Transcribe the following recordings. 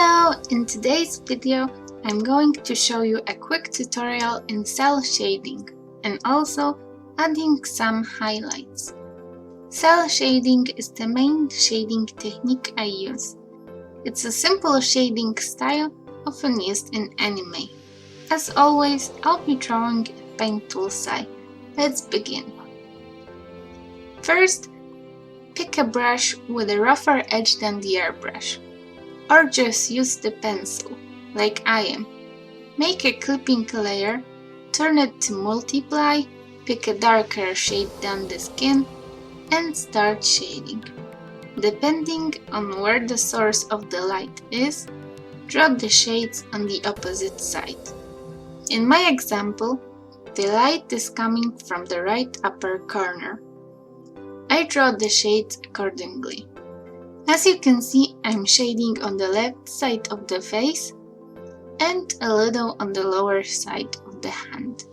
Hello! In today's video, I'm going to show you a quick tutorial in cel shading and also adding some highlights. Cel shading is the main shading technique I use. It's a simple shading style often used in anime. As always, I'll be drawing in Paint Tool SAI. Let's begin. First, pick a brush with a rougher edge than the airbrush. Or just use the pencil, like I am. Make a clipping layer, turn it to multiply, pick a darker shade than the skin, and start shading. Depending on where the source of the light is, draw the shades on the opposite side. In my example, the light is coming from the right upper corner. I draw the shades accordingly. As you can see, I'm shading on the left side of the face and a little on the lower side of the hand.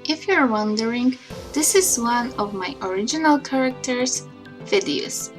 If you're wondering, this is one of my original characters' videos.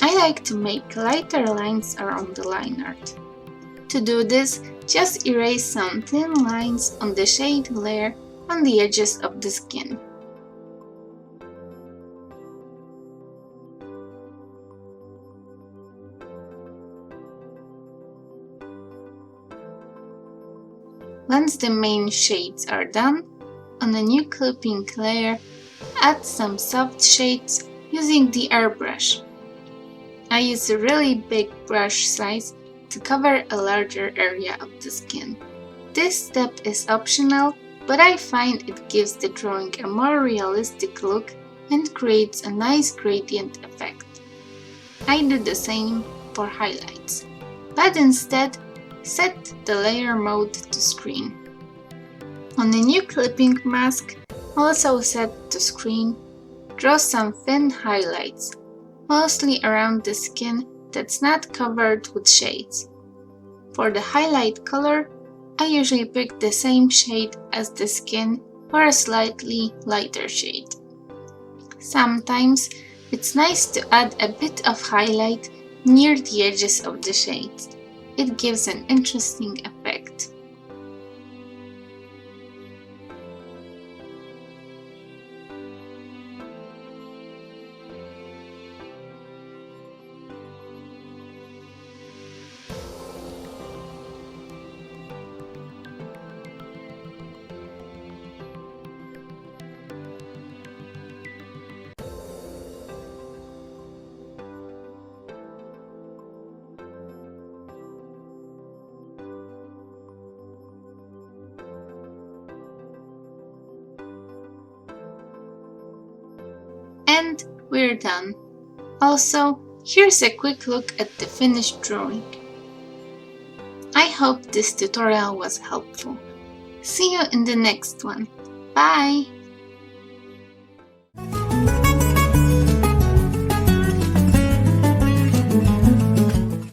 I like to make lighter lines around the line art. To do this, just erase some thin lines on the shade layer on the edges of the skin. Once the main shades are done, on a new clipping layer, add some soft shades using the airbrush. I use a really big brush size to cover a larger area of the skin. This step is optional, but I find it gives the drawing a more realistic look and creates a nice gradient effect. I do the same for highlights, but instead set the layer mode to screen. On a new clipping mask, also set to screen, draw some thin highlights, mostly around the skin that's not covered with shades. For the highlight color, I usually pick the same shade as the skin or a slightly lighter shade. Sometimes it's nice to add a bit of highlight near the edges of the shades. It gives an interesting effect. And we're done. Also, here's a quick look at the finished drawing. I hope this tutorial was helpful. See you in the next one. Bye!